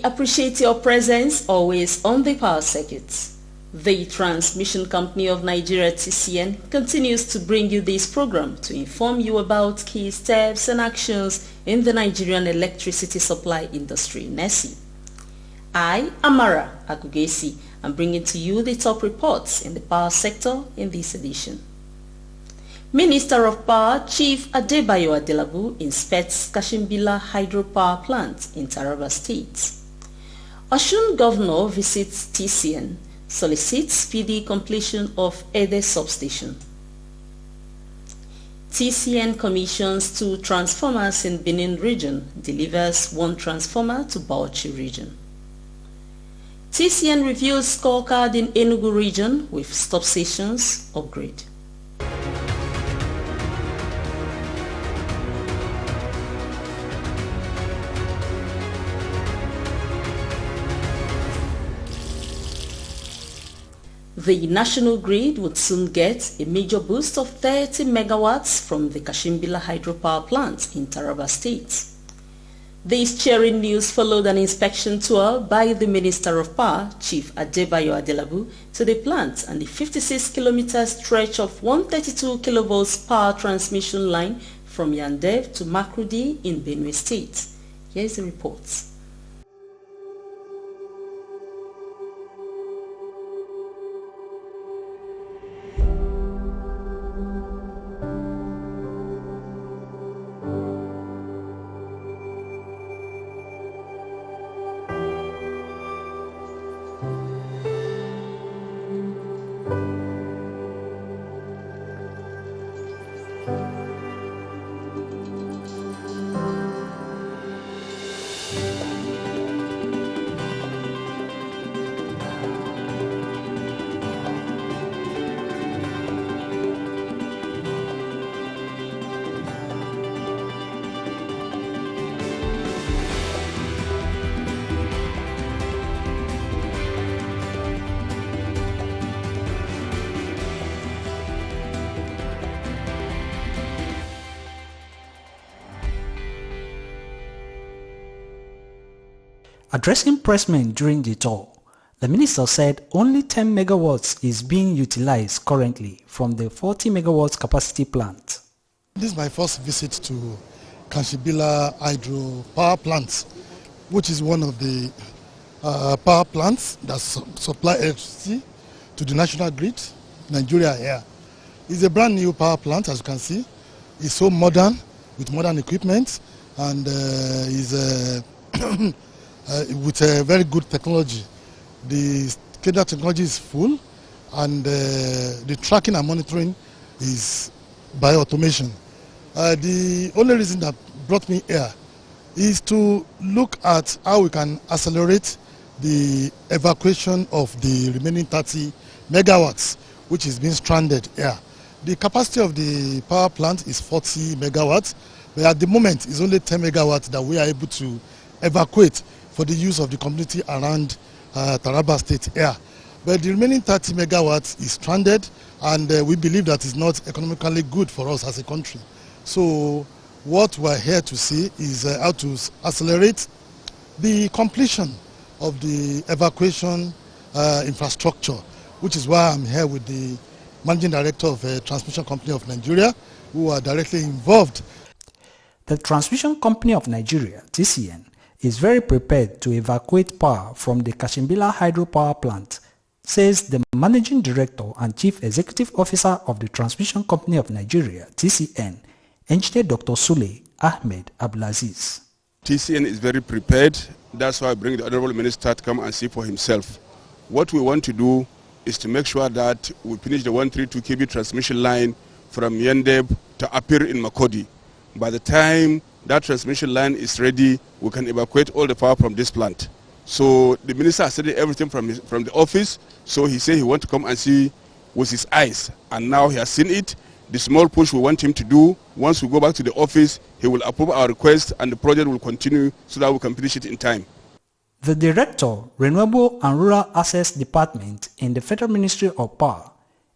We appreciate your presence always on the power circuit. The Transmission Company of Nigeria TCN continues to bring you this program to inform you about key steps and actions in the Nigerian electricity supply industry, NESI. I, Amara Agugesi, am bringing to you the top reports in the power sector in this edition. Minister of Power Chief Adebayo Adelabu inspects Kashima hydropower plant in Taraba State. Osun Governor visits TCN, solicits speedy completion of Ede substation. TCN commissions 2 transformers in Benin region, delivers 1 transformer to Bauchi region. TCN reviews scorecard in Enugu region with substations upgrade. The national grid would soon get a major boost of 30 megawatts from the Kashima hydropower plant in Taraba State. This cheering news followed an inspection tour by the Minister of Power, Chief Adebayo Adelabu, to the plant and the 56-kilometer stretch of 132 kilovolts power transmission line from Yandev to Makurdi in Benue State. Here's the report. Addressing pressmen during the tour, the minister said only 10 megawatts is being utilized currently from the 40 megawatts capacity plant. This is my first visit to Kashima hydro power plant, which is one of the power plants that supply electricity to the national grid, Nigeria here. It's a brand new power plant, as you can see. It's so modern, with modern equipment, and is with a very good technology. The SCADA technology is full, and the tracking and monitoring is by automation. The only reason that brought me here is to look at how we can accelerate the evacuation of the remaining 30 megawatts, which is being stranded here. The capacity of the power plant is 40 megawatts, but at the moment it's only 10 megawatts that we are able to evacuate for the use of the community around Taraba State here. But the remaining 30 megawatts is stranded, and we believe that is not economically good for us as a country. So what we're here to see is how to accelerate the completion of the evacuation infrastructure, which is why I'm here with the Managing Director of the Transmission Company of Nigeria, who are directly involved. The Transmission Company of Nigeria, TCN, is very prepared to evacuate power from the Kashima hydropower plant, says the Managing Director and Chief Executive Officer of the Transmission Company of Nigeria, TCN, Engineer Dr. Sule Ahmed Abdulaziz. TCN is very prepared. That's why I bring the Honorable Minister to come and see for himself. What we want to do is to make sure that we finish the 132 kV transmission line from Yandeb to Apir in Makodi. By the time that transmission line is ready, we can evacuate all the power from this plant. So the minister has studied everything from the office, so he said he wants to come and see with his eyes, and now he has seen it. The small push we want him to do, once we go back to the office, he will approve our request and the project will continue so that we can finish it in time. The Director, Renewable and Rural Access Department in the Federal Ministry of Power,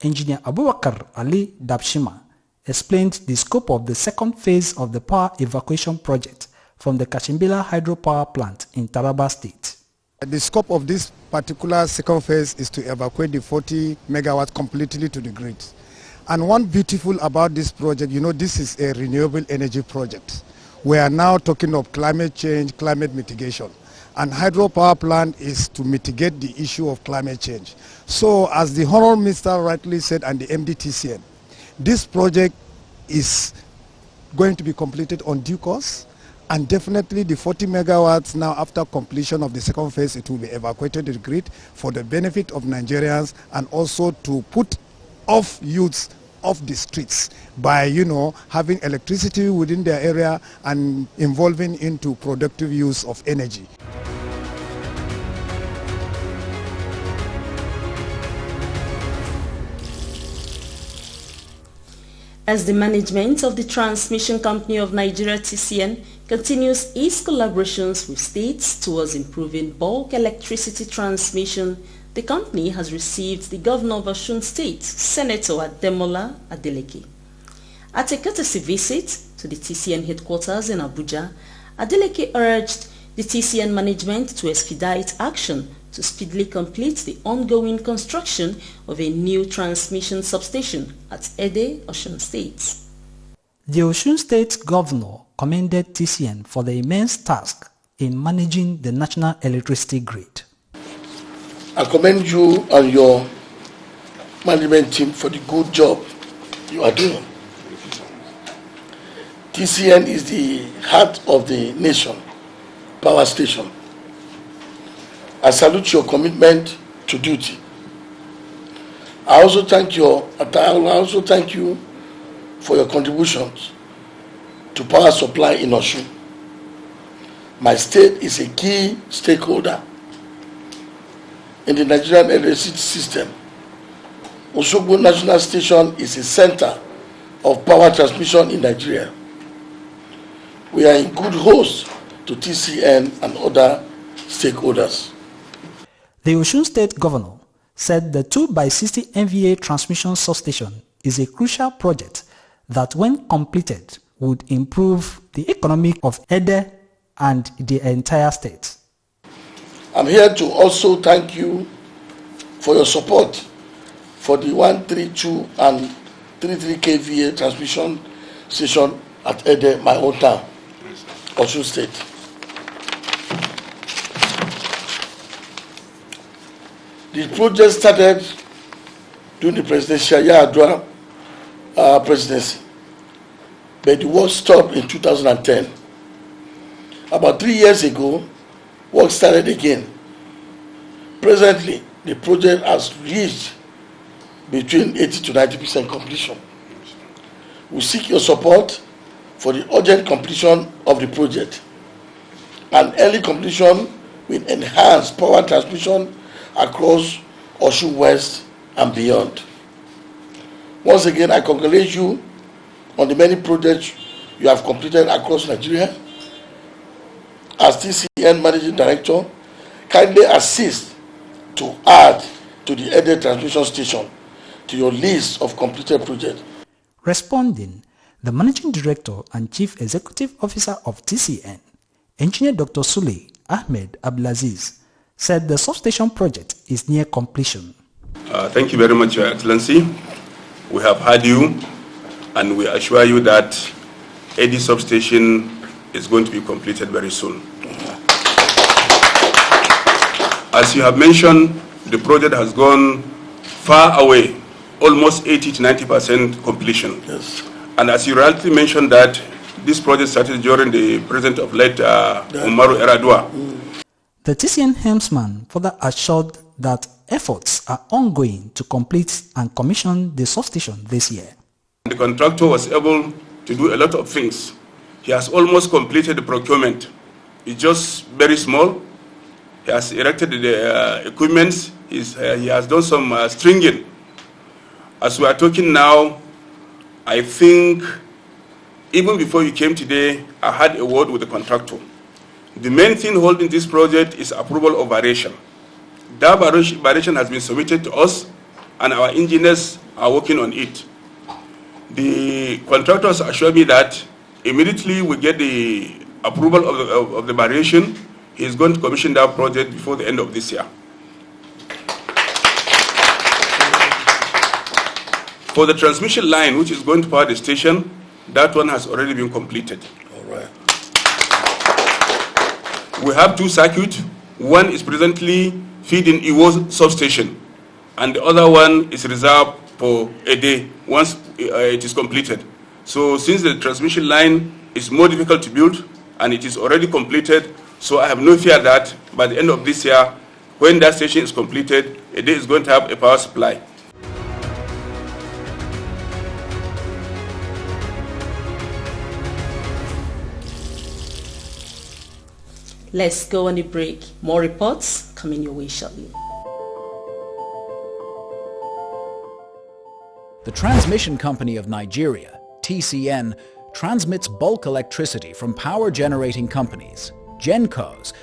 Engineer Abubakar Ali Dabshima, explained the scope of the second phase of the power evacuation project from the Kashimbila hydropower plant in Taraba State. The scope of this particular second phase is to evacuate the 40 megawatts completely to the grid. And one beautiful about this project, this is a renewable energy project. We are now talking of climate change, climate mitigation. And hydropower plant is to mitigate the issue of climate change. So as the Honourable Minister rightly said and the MDTCN, this project is going to be completed on due course. And definitely the 40 megawatts now after completion of the second phase, it will be evacuated to the grid for the benefit of Nigerians and also to put off youths off the streets by, having electricity within their area and involving into productive use of energy. As the management of the Transmission Company of Nigeria TCN continues its collaborations with states towards improving bulk electricity transmission, the company has received the Governor of Osun State, Senator Ademola Adeleke. At a courtesy visit to the TCN headquarters in Abuja, Adeleke urged the TCN management to expedite action to speedily complete the ongoing construction of a new transmission substation at Ede, Osun State. The Osun State Governor commended TCN for the immense task in managing the national electricity grid. I commend you and your management team for the good job you are doing. TCN is the heart of the nation power station. I salute your commitment to duty. I also thank you for your contributions to power supply in Osun. My state is a key stakeholder in the Nigerian electricity system. Osogbo National Station is a center of power transmission in Nigeria. We are in good hands to TCN and other stakeholders. The Osun State Governor said the 2x60 MVA transmission substation is a crucial project that when completed would improve the economy of Ede and the entire state. I'm here to also thank you for your support for the 132 and 33 kVA transmission station at Ede, my hometown, Osun State. The project started during the presidential Yar'Adua presidency, but the work stopped in 2010. About 3 years ago, work started again. Presently, the project has reached between 80 to 90% completion. We seek your support for the urgent completion of the project. An early completion will enhance power transmission across Osun West and beyond. Once again, I congratulate you on the many projects you have completed across Nigeria. As TCN Managing Director, kindly assist to add to the Ede transmission station to your list of completed projects. Responding, the Managing Director and Chief Executive Officer of TCN, Engineer Dr. Sule Ahmed Abdulaziz, said the substation project is near completion. Thank you very much, Your Excellency. We have heard you, and we assure you that Ede substation is going to be completed very soon. As you have mentioned, the project has gone far away, almost 80 to 90% completion. Yes. And as you rightly mentioned that this project started during the president of late Umaru Yar'Adua. The TCN helmsman further assured that efforts are ongoing to complete and commission the substation this year. The contractor was able to do a lot of things. He has almost completed the procurement. It's just very small. He has erected the equipment. He has done some stringing. As we are talking now, I think even before you came today, I had a word with the contractor. The main thing holding this project is approval of variation. That variation has been submitted to us, and our engineers are working on it. The contractors assured me that immediately we get the approval of the variation, he is going to commission that project before the end of this year. For the transmission line, which is going to power the station, that one has already been completed. All right. We have two circuits. One is presently feeding Iwo substation, and the other one is reserved for a day once it is completed. So since the transmission line is more difficult to build and it is already completed, so I have no fear that by the end of this year, when that station is completed, a day is going to have a power supply. Let's go on a break. More reports coming your way shortly. The Transmission Company of Nigeria, TCN, transmits bulk electricity from power generating companies, GenCos,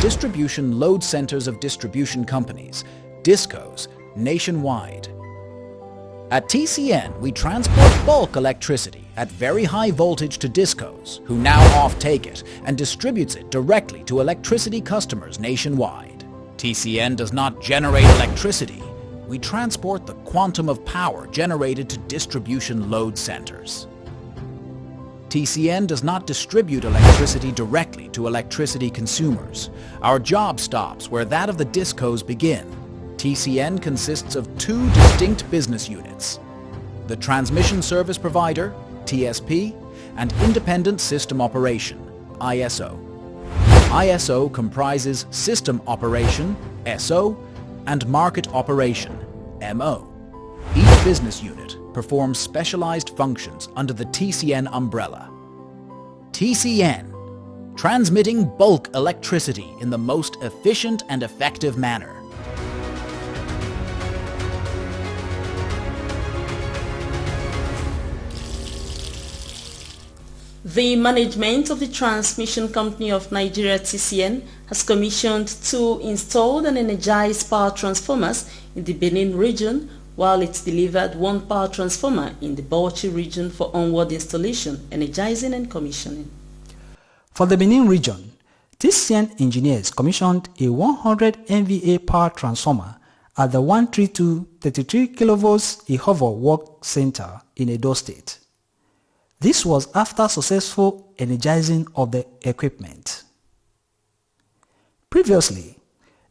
distribution load centers of distribution companies, DISCOs, nationwide. At TCN, we transport bulk electricity at very high voltage to DISCOs, who now off-take it and distributes it directly to electricity customers nationwide. TCN does not generate electricity. We transport the quantum of power generated to distribution load centers. TCN does not distribute electricity directly to electricity consumers. Our job stops where that of the DISCOs begin. TCN consists of two distinct business units: the Transmission Service Provider, TSP, and Independent System Operation, ISO. ISO comprises System Operation, SO, and Market Operation, MO. Each business unit performs specialized functions under the TCN umbrella. TCN, transmitting bulk electricity in the most efficient and effective manner. The management of the Transmission Company of Nigeria (TCN) has commissioned 2 installed and energized power transformers in the Benin region, while it delivered 1 power transformer in the Bauchi region for onward installation, energizing and commissioning. For the Benin region, TCN engineers commissioned a 100 MVA power transformer at the 132 33 kV Ihovo Work Center in Edo State. This was after successful energizing of the equipment. Previously,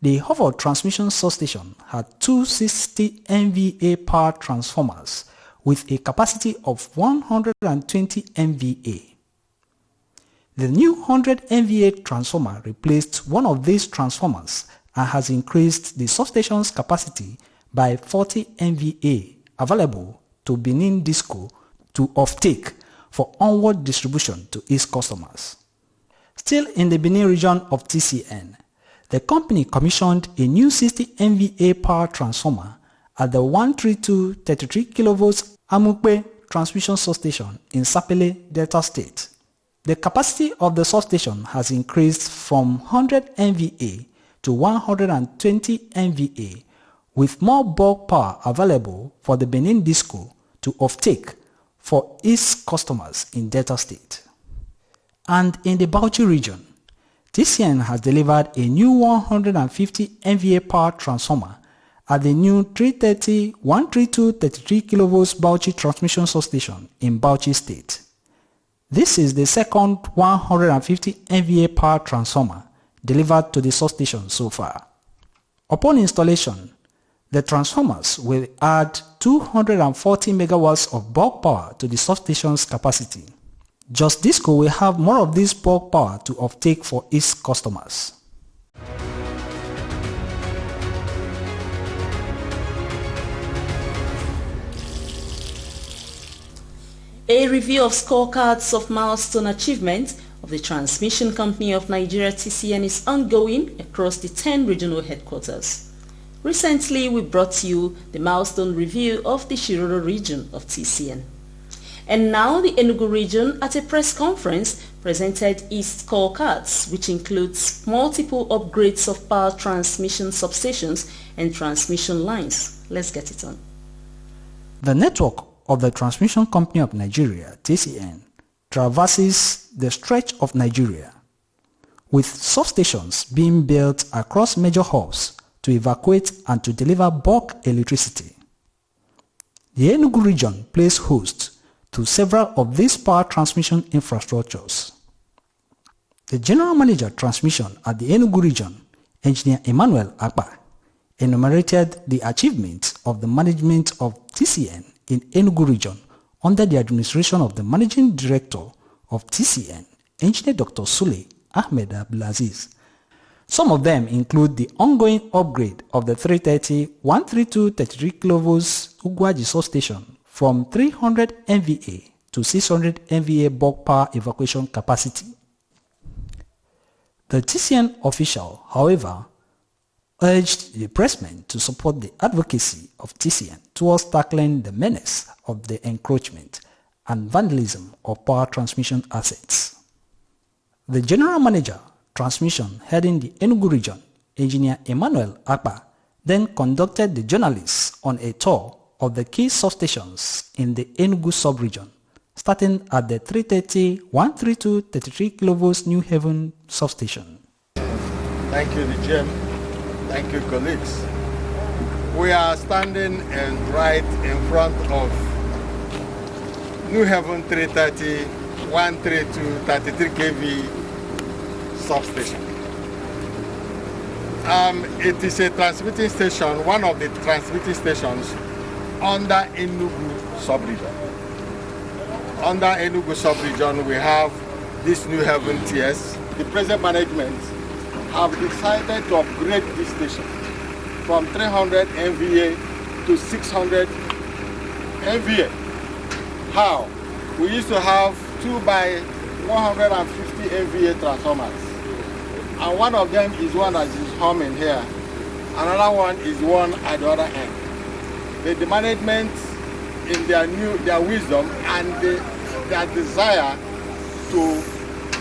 the Ihovo transmission substation had 260 MVA power transformers with a capacity of 120 MVA. The new 100 MVA transformer replaced one of these transformers and has increased the substation's capacity by 40 MVA available to Benin Disco to offtake for onward distribution to its customers. Still in the Benin region of TCN, the company commissioned a new 60 MVA power transformer at the 132 33 kV Amukpe transmission substation in Sapele, Delta State. The capacity of the substation has increased from 100 MVA to 120 MVA, with more bulk power available for the Benin Disco to offtake for its customers in Delta State. And in the Bauchi region, TCN has delivered a new 150 MVA power transformer at the new 330 132 33 kV Bauchi transmission substation in Bauchi State. This is the second 150 MVA power transformer delivered to the substation so far. Upon installation, the transformers will add 240 megawatts of bulk power to the substation's capacity. Just Disco will have more of this bulk power to offtake for its customers. A review of scorecards of milestone achievement of the Transmission Company of Nigeria (TCN) is ongoing across the 10 regional headquarters. Recently, we brought you the milestone review of the Shiroro region of TCN. And now the Enugu region, at a press conference, presented its scorecards, which includes multiple upgrades of power transmission substations and transmission lines. Let's get it on. The network of the Transmission Company of Nigeria (TCN) traverses the stretch of Nigeria, with substations being built across major hubs to evacuate and to deliver bulk electricity. The Enugu region plays host to several of these power transmission infrastructures. The General Manager Transmission at the Enugu region, Engineer Emmanuel Akpa, enumerated the achievements of the management of TCN in Enugu region under the administration of the Managing Director of TCN, Engineer Dr. Sule Ahmed Abdulaziz. Some of them include the ongoing upgrade of the 330-132 33 kV Ugwaji substation from 300 MVA to 600 MVA bulk power evacuation capacity. The TCN official, however, urged the pressmen to support the advocacy of TCN towards tackling the menace of the encroachment and vandalism of power transmission assets. The General Manager, Transmission heading the Enugu region, Engineer Emmanuel Akpa, then conducted the journalists on a tour of the key substations in the Enugu sub-region, starting at the 330-132 33 kV New Haven substation. Thank you, the GM. Thank you, colleagues. We are standing right in front of New Haven 330-132 33 kV substation. It is a transmitting station, one of the transmitting stations under Enugu sub-region. Under Enugu sub-region, we have this New Haven TS. The present management have decided to upgrade this station from 300 MVA to 600 MVA. How? We used to have 2 by 150 MVA transformers, and one of them is one that is humming here. Another one is one at the other end. The management, in their wisdom and their desire to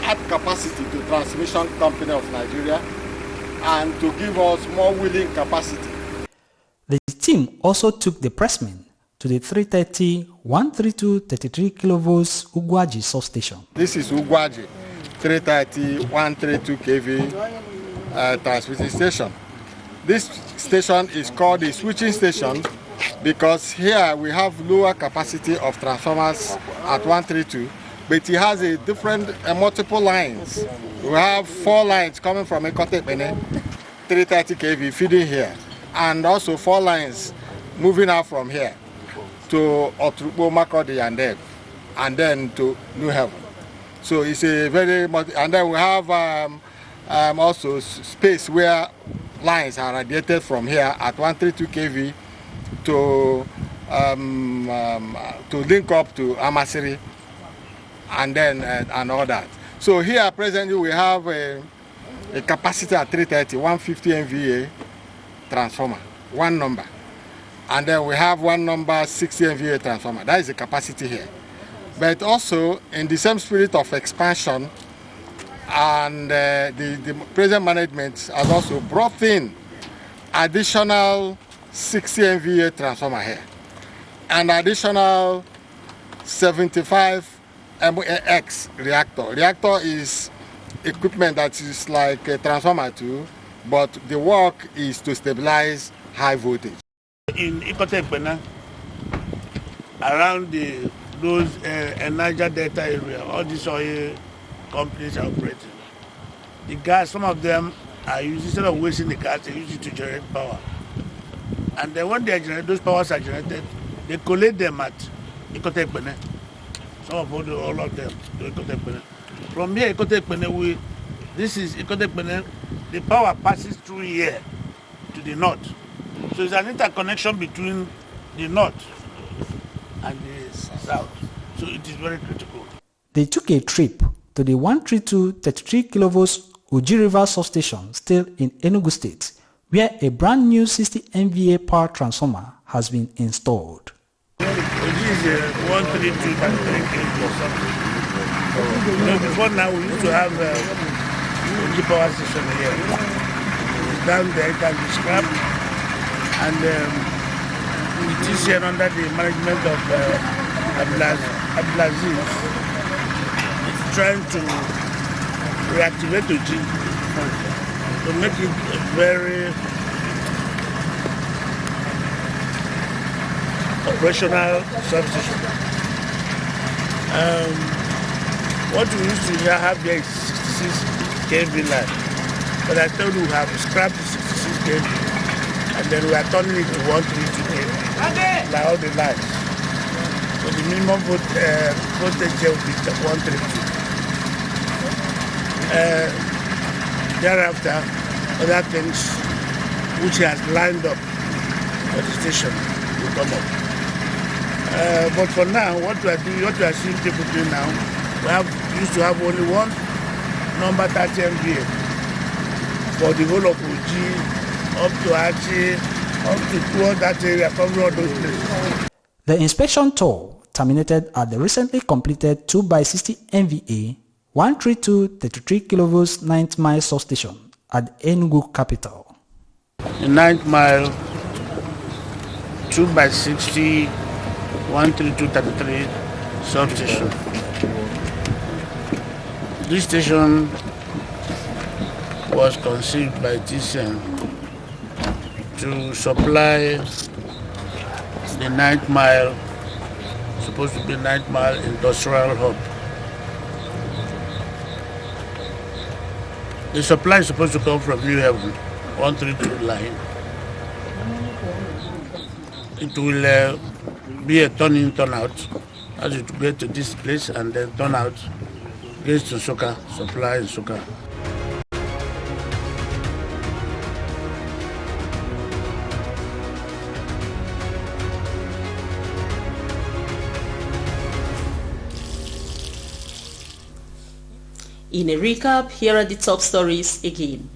add capacity to Transmission Company of Nigeria and to give us more willing capacity. The team also took the pressmen to the 330-132 33 kV Ugwaji substation. This is Ugwaji 330-132 kV transmitting station. This station is called the switching station because here we have lower capacity of transformers at 132, but it has a different multiple lines. We have 4 lines coming from Ekotepene, 330 kV feeding here, and also 4 lines moving out from here to Otrukpo, Makodi, and then to New Haven. So it's a very much, and then we have also space where lines are radiated from here at 132 kV to link up to Amasiri and then and all that. So here presently we have a capacity at 330, 150 MVA transformer, one number. And then we have one number 60 MVA transformer. That is the capacity here. But also in the same spirit of expansion, and the present management has also brought in additional 60 MVA transformer here, an additional 75 MX reactor. Reactor is equipment that is like a transformer too, but the work is to stabilize high voltage. In Ikotepena, around those Niger Delta area, all these oil companies are operating. The gas, some of them are using, instead of wasting the gas, they use it to generate power. And then when they generate, those powers are generated, they collect them at Ikotepene. Some of all of them to Ikotepene. From here, Ikotepene, this is Ikotepene, the power passes through here to the north. So it's an interconnection between the north and the south. So it is very critical. They took a trip to the 132 33 kV Uji River substation still in Enugu State, where a brand new 60 MVA power transformer has been installed. This is a 132 33 kV substation. Before now we used to have Uji power station here. Down there it can be scrapped, and it is here under the management of Abdulaziz. trying to reactivate the G to make it a very operational substation. What we used to have here is 66 kV line, but I told you we have scrapped the 66 kV and then we are turning it to 132 kV, like all the lines. So the minimum voltage here will be 132. Thereafter, other things which he has lined up for the station will come up. But for now, what we are seeing people doing now, we used to have only one number 30 MVA for the whole of Oji, up to Achi, up to toward that area, covering all those places. The inspection tour terminated at the recently completed 2x60 MVA 132 33 kV 9th mile substation at Enugu capital. The 9th mile 2x60 132 33 substation. This station was conceived by TCN to supply the 9th mile, supposed to be 9th mile industrial hub. The supply is supposed to come from New Haven, 132 line. It will be a turn-in, turn-out as it get to this place and then turn out gets to Soka, supply in Soka. In a recap, here are the top stories again.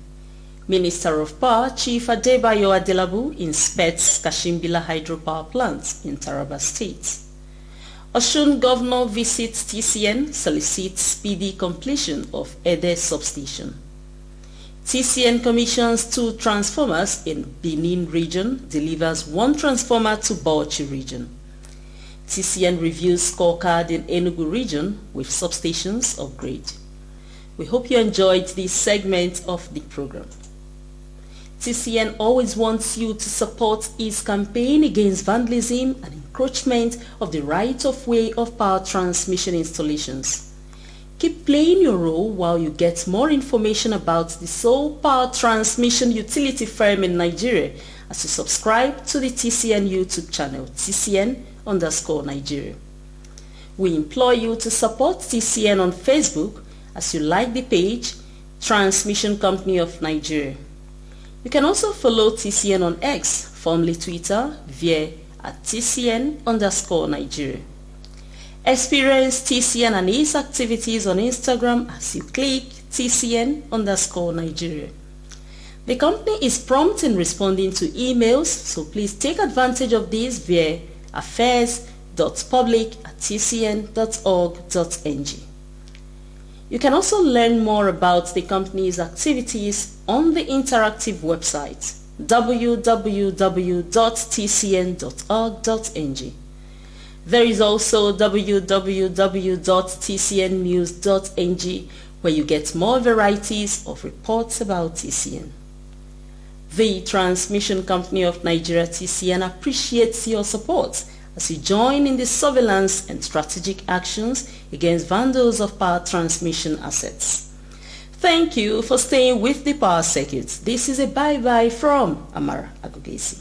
Minister of Power Chief Adebayo Adelabu inspects Kashima hydropower plant in Taraba State. Osun Governor visits TCN, solicits speedy completion of Ede substation. TCN commissions 2 transformers in Benin region, delivers 1 transformer to Bauchi region. TCN reviews scorecard in Enugu region with substations upgrade. We hope you enjoyed this segment of the program. TCN always wants you to support its campaign against vandalism and encroachment of the right-of-way of power transmission installations. Keep playing your role while you get more information about the sole power transmission utility firm in Nigeria as you subscribe to the TCN YouTube channel, TCN_Nigeria. We implore you to support TCN on Facebook as you like the page Transmission Company of Nigeria. You can also follow TCN on X, formerly Twitter, via @TCN_Nigeria. Experience TCN and its activities on Instagram as you click TCN_Nigeria. The company is prompt in responding to emails, so please take advantage of this via affairs.public@tcn.org.ng. You can also learn more about the company's activities on the interactive website www.tcn.org.ng. There is also www.tcnnews.ng where you get more varieties of reports about TCN. The Transmission Company of Nigeria TCN appreciates your support as you join in the surveillance and strategic actions against vandals of power transmission assets. Thank you for staying with the Power Circuit. This is a bye-bye from Amara Agogesi.